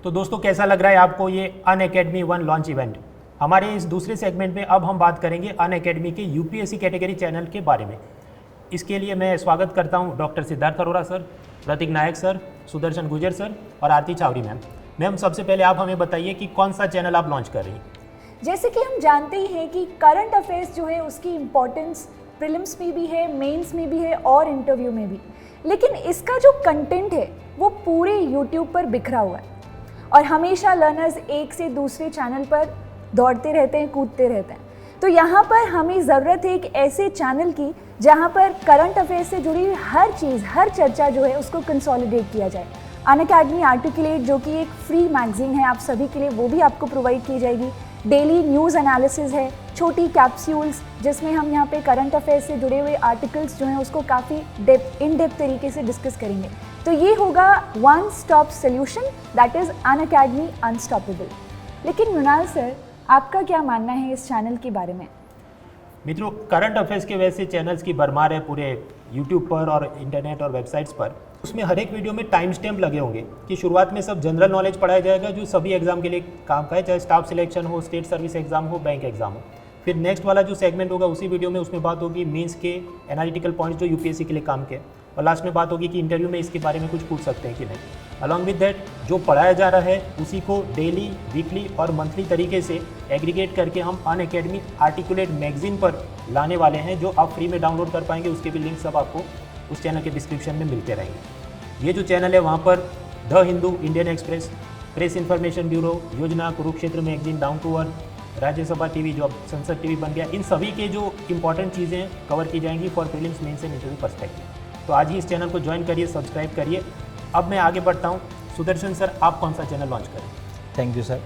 तो दोस्तों कैसा लग रहा है आपको ये अनअकैडमी 1 लॉन्च इवेंट। हमारे इस दूसरे सेगमेंट में अब हम बात करेंगे अनअकैडमी के यूपीएससी कैटेगरी चैनल के बारे में। इसके लिए मैं स्वागत करता हूं डॉक्टर सिद्धार्थ अरोरा सर, प्रतीक नायक सर, सुदर्शन गुजर सर और आरती चावरी मैम। मैम सबसे पहले आप हमें बताइए कि कौन सा चैनल आप लॉन्च कर रही हैं। जैसे कि हम जानते ही हैं कि करंट अफेयर्स जो है उसकी इम्पोर्टेंस प्रीलिम्स में भी है, मेंस में भी है और इंटरव्यू में भी, लेकिन इसका जो कंटेंट है वो पूरे यूट्यूब पर बिखरा हुआ है और हमेशा लर्नर्स एक से दूसरे चैनल पर दौड़ते रहते हैं, कूदते रहते हैं। तो यहाँ पर हमें ज़रूरत है एक ऐसे चैनल की जहाँ पर करंट अफेयर्स से जुड़ी हर चीज़, हर चर्चा जो है उसको कंसोलिडेट किया जाए। अनअकैडमी आर्टिकुलेट जो कि एक फ्री मैगजीन है आप सभी के लिए, वो भी आपको प्रोवाइड की जाएगी। डेली न्यूज़ एनालिसिस है, छोटी कैप्सूल्स जिसमें हम यहाँ पे करंट अफेयर्स से जुड़े हुए आर्टिकल्स जो हैं उसको काफ़ी इन डेप्थ तरीके से डिस्कस करेंगे। तो ये होगा one stop solution, that is Unacademy unstoppable. लेकिन मृणाल सर, आपका क्या मानना है इस चैनल के बारे में? मित्रों, करंट अफेयर्स के वैसे चैनल्स की भरमार है पूरे यूट्यूब पर और इंटरनेट और वेबसाइट्स पर। उसमें हर एक वीडियो में टाइम स्टैम्प लगे होंगे कि शुरुआत में सब जनरल नॉलेज पढ़ाया जाएगा जो सभी एग्जाम के लिए काम का है, चाहे स्टाफ सिलेक्शन हो, स्टेट सर्विस एग्जाम हो, बैंक एग्जाम हो। फिर नेक्स्ट वाला जो सेगमेंट होगा उसी वीडियो में उसमें बात होगी मीन्स के एनालिटिकल पॉइंट्स जो यूपीएससी के लिए काम के, और लास्ट में बात होगी कि इंटरव्यू में इसके बारे में कुछ पूछ सकते हैं कि नहीं। अलॉन्ग विद दैट जो पढ़ाया जा रहा है उसी को डेली, वीकली और मंथली तरीके से एग्रीगेट करके हम अनअकैडमी आर्टिकुलेट मैगजीन पर लाने वाले हैं, जो आप फ्री में डाउनलोड कर पाएंगे। उसके भी लिंक सब आपको उस चैनल के डिस्क्रिप्शन में मिलते रहेंगे। ये जो चैनल है वहाँ पर the Hindu, Indian Express, press information bureau, Yojana, Kurukshetra magazine, down to earth, Rajya Sabha TV जो अब संसद टीवी बन गया, इन सभी के जो इंपॉर्टेंट चीज़ें कवर की जाएंगी for prelims, mains and interview perspective. तो आज ही इस चैनल को ज्वाइन करिए, सब्सक्राइब करिए। अब मैं आगे बढ़ता हूँ। सुदर्शन सर, आप कौन सा चैनल लॉन्च करें? Thank you sir.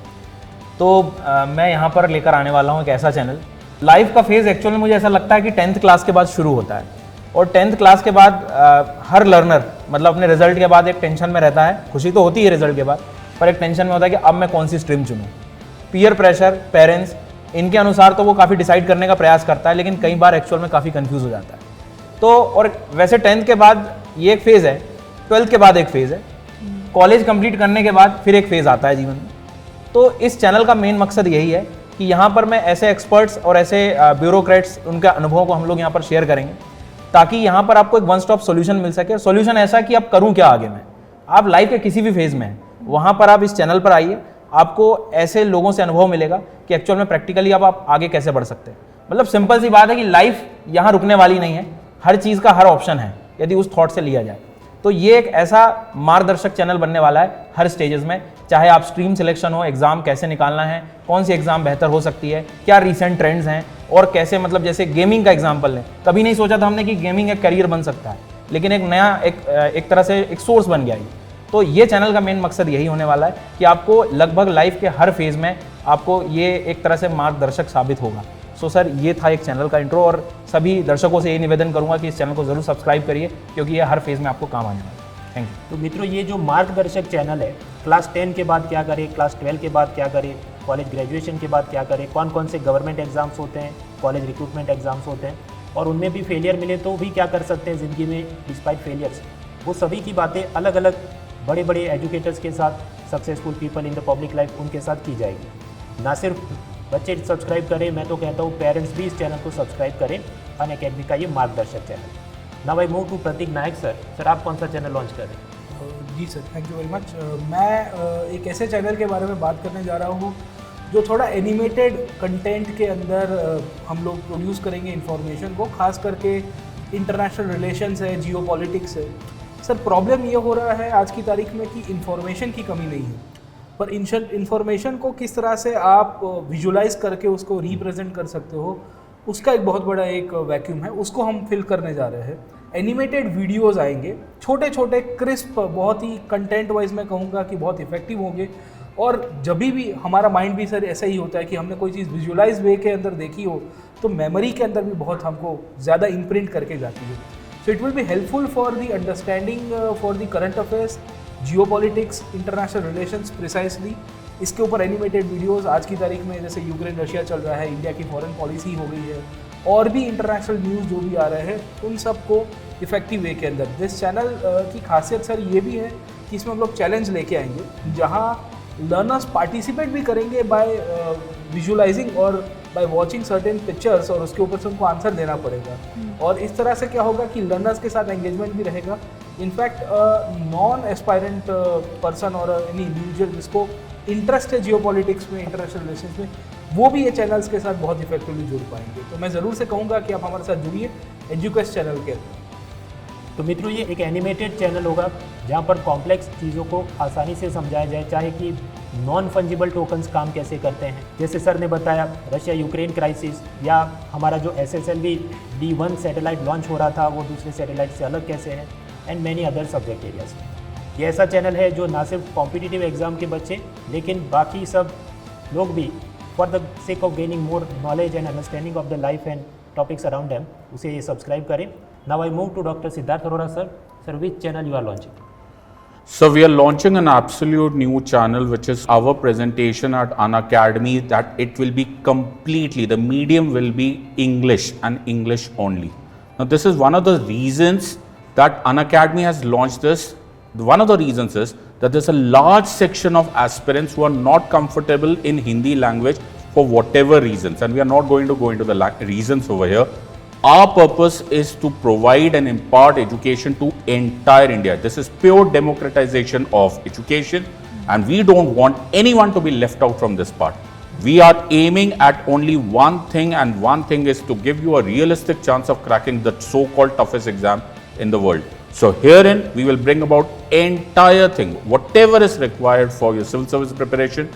तो मैं यहाँ पर लेकर आने वाला हूँ एक ऐसा चैनल। लाइफ का फेज़ एक्चुअली मुझे ऐसा लगता है कि 10th क्लास के बाद शुरू होता है, और 10th क्लास के बाद हर लर्नर मतलब अपने रिजल्ट के बाद एक टेंशन में रहता है। खुशी तो होती है रिजल्ट के बाद, पर एक टेंशन में होता है कि अब मैं कौन सी स्ट्रीम चुनूँ। पीयर प्रेशर, पेरेंट्स, इनके अनुसार तो वो काफ़ी डिसाइड करने का प्रयास करता है, लेकिन कई बार एक्चुअल में काफ़ी कंफ्यूज हो जाता है। तो और वैसे 10th के बाद ये एक फेज़ है, 12th के बाद एक फेज़ है, कॉलेज कंप्लीट करने के बाद फिर एक फेज़ आता है जीवन में। तो इस चैनल का मेन मकसद यही है कि यहाँ पर मैं ऐसे एक्सपर्ट्स और ऐसे ब्यूरोक्रेट्स, उनके अनुभवों को हम लोग यहाँ पर शेयर करेंगे, ताकि यहाँ पर आपको एक वन स्टॉप सोल्यूशन मिल सके। सोल्यूशन ऐसा कि आप करूँ क्या आगे मैं, आप लाइफ के किसी भी फेज़ में हैं, वहाँ पर आप इस चैनल पर आइए। आपको ऐसे लोगों से अनुभव मिलेगा कि एक्चुअल में प्रैक्टिकली आप आगे कैसे बढ़ सकते हैं। मतलब सिंपल सी बात है कि लाइफ यहाँ रुकने वाली नहीं है, हर चीज़ का हर ऑप्शन है यदि उस थॉट से लिया जाए। तो ये एक ऐसा मार्गदर्शक चैनल बनने वाला है हर स्टेजेस में, चाहे आप स्ट्रीम सिलेक्शन हो, एग्जाम कैसे निकालना है, कौन सी एग्जाम बेहतर हो सकती है, क्या रीसेंट ट्रेंड्स हैं, और कैसे मतलब जैसे गेमिंग का एग्जाम्पल लें, कभी नहीं सोचा था हमने कि गेमिंग एक करियर बन सकता है, लेकिन एक नया एक तरह से एक सोर्स बन गया ये। तो ये चैनल का मेन मकसद यही होने वाला है कि आपको लगभग लाइफ के हर फेज़ में आपको ये एक तरह से मार्गदर्शक साबित होगा। सो सर, ये था एक चैनल का इंट्रो, और सभी दर्शकों से ये निवेदन करूंगा कि इस चैनल को ज़रूर सब्सक्राइब करिए, क्योंकि ये हर फेज़ में आपको काम आने वाला है। Thank you. तो मित्रों, ये जो मार्गदर्शक चैनल है, क्लास 10 के बाद क्या करें, क्लास 12 के बाद क्या करें, कॉलेज ग्रेजुएशन के बाद क्या करें, कौन कौन से गवर्नमेंट एग्जाम्स होते हैं, कॉलेज रिक्रूटमेंट एग्जाम्स होते हैं, और उनमें भी फेलियर मिले तो भी क्या कर सकते हैं ज़िंदगी में डिस्पाइट फेलियर्स, वो सभी की बातें अलग अलग बड़े बड़े एजुकेटर्स के साथ, successful people in the public life, उनके साथ की जाएगी। ना सिर्फ बच्चे सब्सक्राइब करें, मैं तो कहता हूँ पेरेंट्स भी इस चैनल को सब्सक्राइब करें, अनअकैडमी का ये मार्गदर्शक चैनल। Now I move to Prateek Nayak sir. Sir, आप कौन सा चैनल लॉन्च कर रहे हैं? जी sir, thank you very much. मैं एक ऐसे चैनल के बारे में बात करने जा रहा हूँ जो थोड़ा एनिमेटेड कंटेंट के अंदर हम लोग प्रोड्यूस करेंगे इन्फॉर्मेशन को, खास करके इंटरनेशनल रिलेशंस है, जियो पॉलिटिक्स है। सर, प्रॉब्लम ये हो रहा है आज की तारीख में कि इन्फॉर्मेशन की कमी नहीं है, पर इन्फॉर्मेशन को किस तरह से आप विजुलाइज करके उसको रिप्रेजेंट कर सकते हो, उसका एक बहुत बड़ा एक वैक्यूम है, उसको हम फिल करने जा रहे हैं। एनिमेटेड वीडियोस आएंगे, छोटे छोटे क्रिस्प, बहुत ही कंटेंट वाइज मैं कहूँगा कि बहुत इफेक्टिव होंगे। और जब भी हमारा माइंड भी सर ऐसा ही होता है कि हमने कोई चीज़ विजुलाइज वे के अंदर देखी हो तो मेमोरी के अंदर भी बहुत हमको ज़्यादा इम्प्रिंट करके जाती है। So it will be helpful for the understanding for the current affairs, Jio politics, international relations precisely. इसके ऊपर एनिमेटेड वीडियोस आज की तारीख में जैसे यूक्रेन रशिया चल रहा है, इंडिया की फॉरेन पॉलिसी हो गई है, और भी इंटरनेशनल न्यूज़ जो भी आ रहे हैं, उन सब को इफेक्टिव वे के अंदर। दिस चैनल की खासियत सर ये भी है कि इसमें हम लोग चैलेंज लेके आएंगे, जहाँ लर्नर्स पार्टिसिपेट भी करेंगे बाय विजुअलाइजिंग और बाय वॉचिंग सर्टेन पिक्चर्स, और उसके ऊपर से उनको आंसर देना पड़ेगा। और इस तरह से क्या होगा कि लर्नर्स के साथ एंगेजमेंट भी रहेगा। इनफैक्ट नॉन एस्पायरेंट पर्सन और एनी इंडिविजुअल जिसको इंटरेस्ट है जियोपॉलिटिक्स में, इंटरनेशनल रिलेशंस में, वो भी ये चैनल्स के साथ बहुत इफेक्टिवली जुड़ पाएंगे। तो मैं ज़रूर से कहूँगा कि आप हमारे साथ जुड़िए एजुकेस्ट चैनल के अंदर। तो मित्रों, ये एक एनिमेटेड चैनल होगा जहाँ पर कॉम्प्लेक्स चीज़ों को आसानी से समझाया जाए, चाहे कि नॉन फंजिबल टोकन्स काम कैसे करते हैं, जैसे सर ने बताया रशिया यूक्रेन क्राइसिस, या हमारा जो SSLV D1 सैटेलाइट लॉन्च हो रहा था वो दूसरे सैटेलाइट से अलग कैसे है, and many other subject areas. ये ऐसा चैनल है जो ना सिर्फ कॉम्पिटिटिव एग्जाम के बच्चे, लेकिन बाकी सब लोग भी for the sake of gaining more knowledge and understanding of the life and topics around them, उसे ये सब्सक्राइब करें। Now I move to doctor Siddharth Arora sir. Sir, which channel you are launching? So we are launching an absolute new channel, which is our presentation at Unacademy, that it will be completely, the medium will be English and English only. Now this is one of the reasons that Unacademy has launched this. One of the reasons is that there's a large section of aspirants who are not comfortable in Hindi language for whatever reasons, and we are not going to go into the reasons over here. Our purpose is to provide and impart education to entire India. This is pure democratization of education, and we don't want anyone to be left out from this part. We are aiming at only one thing, and one thing is to give you a realistic chance of cracking the so-called toughest exam in the world. So herein we will bring about entire thing, whatever is required for your civil service preparation,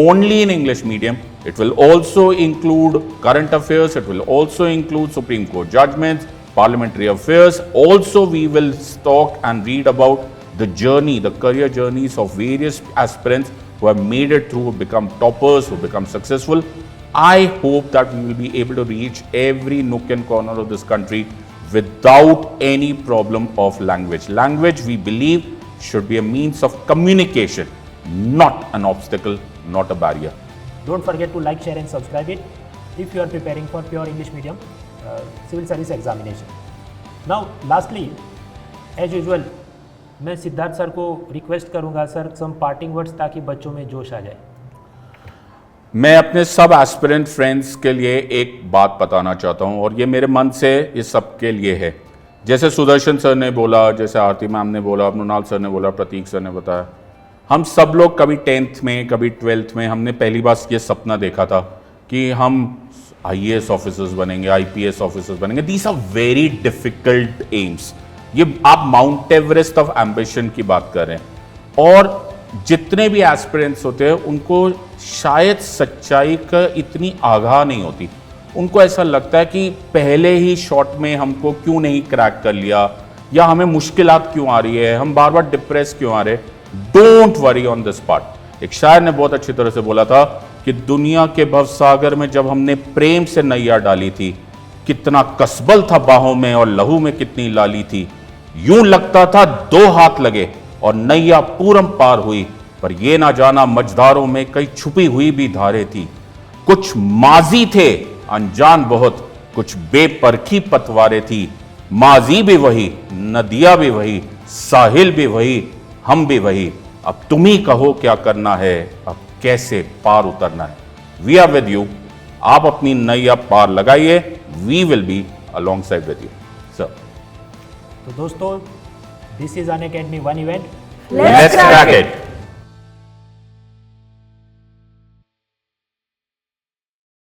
only in English medium. It will also include current affairs, it will also include Supreme Court judgments, parliamentary affairs. Also we will talk and read about the journey, the career journeys of various aspirants who have made it through, who become toppers, who become successful. I hope that we will be able to reach every nook and corner of this country without any problem of language. Language, we believe, should be a means of communication, not an obstacle, not a barrier. Don't forget to like, share and subscribe it if you are preparing for pure English medium civil service examination. Now lastly, as usual, मैं Siddharth sir को request करूंगा sir सम parting words ताकि बच्चों में जोश आ जाए. मैं अपने सब एस्पिरेंट फ्रेंड्स के लिए एक बात बताना चाहता हूं, और ये मेरे मन से ये सबके लिए है. जैसे सुदर्शन सर ने बोला, जैसे आरती मैम ने बोला, मृणाल सर ने बोला, प्रतीक सर ने बताया, हम सब लोग कभी 10th में, कभी 12th में हमने पहली बार ये सपना देखा था कि हम IAS ऑफिसर्स बनेंगे, IPS ऑफिसर्स बनेंगे. These are very difficult aims. ये आप माउंट एवरेस्ट ऑफ एम्बिशन की बात कर रहे हैं. और जितने भी एस्पिरेंट्स होते हैं उनको शायद सच्चाई का इतनी आगाह नहीं होती. उनको ऐसा लगता है कि पहले ही शॉट में हमको क्यों नहीं क्रैक कर लिया, या हमें मुश्किलात क्यों आ रही है, हम बार बार डिप्रेस क्यों आ रहे. Don't worry on this part. एक शायर ने बहुत अच्छी तरह से बोला था कि दुनिया के भवसागर में जब हमने प्रेम से नैया डाली थी, कितना कसबल था बाहों में और लहू में कितनी लाली थी. यूं लगता था 2 हाथ लगे और नैया पूरम पार हुई, पर यह ना जाना मझधारों में कई छुपी हुई भी धारे थी. कुछ माजी थे अनजान बहुत, कुछ बेपरखी पतवारे थी. माजी भी वही, नदियां भी वही, साहिल भी वही, हम भी वही. अब तुम ही कहो क्या करना है, अब कैसे पार उतरना है. We are with you. आप अपनी नैया पार लगाइए. We will be alongside with you sir. तो दोस्तों, this is Unacademy one event. Let's crack it.